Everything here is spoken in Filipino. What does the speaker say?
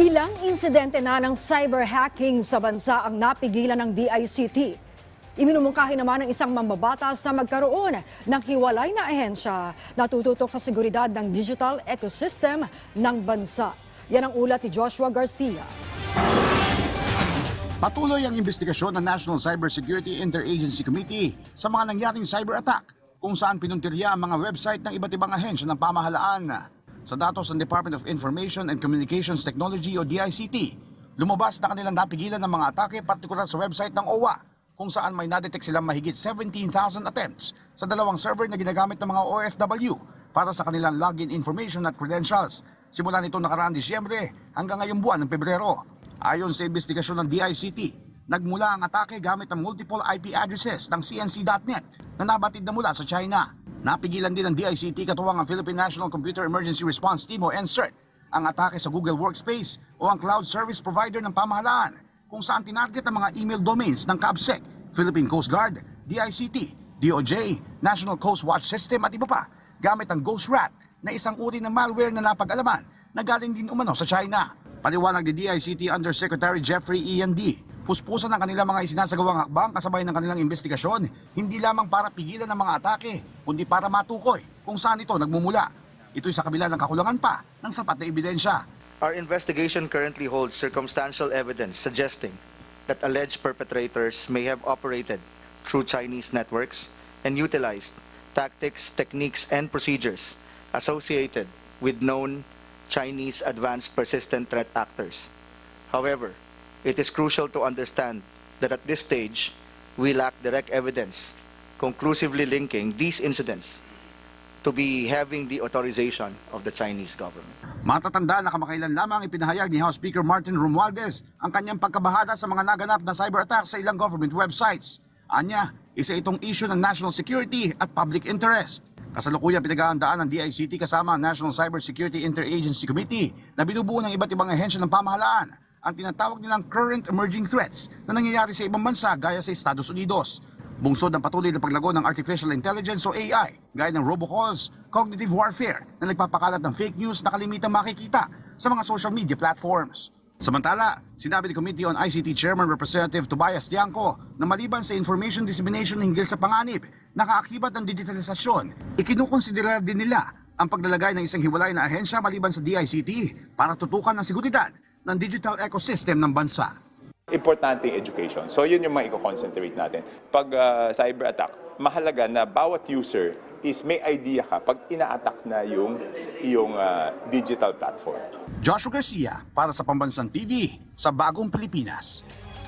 Ilang insidente na ng cyber hacking sa bansa ang napigilan ng DICT. Iminumungkahi naman ng isang mambabatas na magkaroon ng hiwalay na ahensya na tututok sa seguridad ng digital ecosystem ng bansa. Yan ang ulat ni Joshua Garcia. Patuloy ang investigasyon ng National Cybersecurity Interagency Committee sa mga nangyaring cyber attack kung saan pinuntirya ang mga website ng iba't ibang ahensya ng pamahalaan. Sa datos ng Department of Information and Communications Technology o DICT, lumabas na kanilang napigilan ng mga atake partikular sa website ng OWA kung saan may nadetect silang mahigit 17,000 attempts sa dalawang server na ginagamit ng mga OFW para sa kanilang login information at credentials. Simula nito nakaraang Disyembre hanggang ngayong buwan ng Pebrero. Ayon sa investigasyon ng DICT, nagmula ang atake gamit ang multiple IP addresses ng CNC.net na nabatid na mula sa China. Napigilan din ng DICT katuwang ang Philippine National Computer Emergency Response Team o NCERT ang atake sa Google Workspace o ang cloud service provider ng pamahalaan kung saan tinarget ang mga email domains ng CABSEC, Philippine Coast Guard, DICT, DOJ, National Coast Watch System at iba pa gamit ang GhostRat na isang uri ng malware na napag-alaman na galing din umano sa China. Paliwanag ni DICT Undersecretary Jeffrey Ian D. Puspusan ng kanilang mga isinasagawang hakbang kasabay ng kanilang investigasyon, hindi lamang para pigilan ng mga atake, kundi para matukoy kung saan ito nagmumula. Ito'y sa kabila ng kakulangan pa ng sapat na ebidensya. Our investigation currently holds circumstantial evidence suggesting that alleged perpetrators may have operated through Chinese networks and utilized tactics, techniques, and procedures associated with known Chinese advanced persistent threat actors. However, it is crucial to understand that at this stage, we lack direct evidence conclusively linking these incidents to be having the authorization of the Chinese government. Matatanda na kamakailan lamang ipinahayag ni House Speaker Martin Romualdez ang kanyang pagkabahala sa mga naganap na cyber attacks sa ilang government websites. Anya, isa itong issue ng national security at public interest. Kasalukuyang pinag-aandaan ng DICT kasama ang National Cybersecurity Interagency Committee na binubuo ng iba't ibang ahensya ng pamahalaan ang tinatawag nilang current emerging threats na nangyayari sa ibang bansa gaya sa Estados Unidos. Bungsod ng patuloy na paglago ng artificial intelligence o AI gaya ng robocalls, cognitive warfare na nagpapakalat ng fake news na kalimitang makikita sa mga social media platforms. Samantala, sinabi ni Committee on ICT Chairman Representative Tobias Tiangco na maliban sa information dissemination hinggil sa panganib na kaakibat ng digitalisasyon, ikinukonsidera din nila ang paglalagay ng isang hiwalay na ahensya maliban sa DICT para tutukan ang seguridad ng digital ecosystem ng bansa. Importante yung education. So yun yung mai-concentrate natin. Pag cyber attack, mahalaga na bawat user is may idea ka pag ina-attack na yung digital platform. Joshua Garcia para sa Pambansang TV sa Bagong Pilipinas.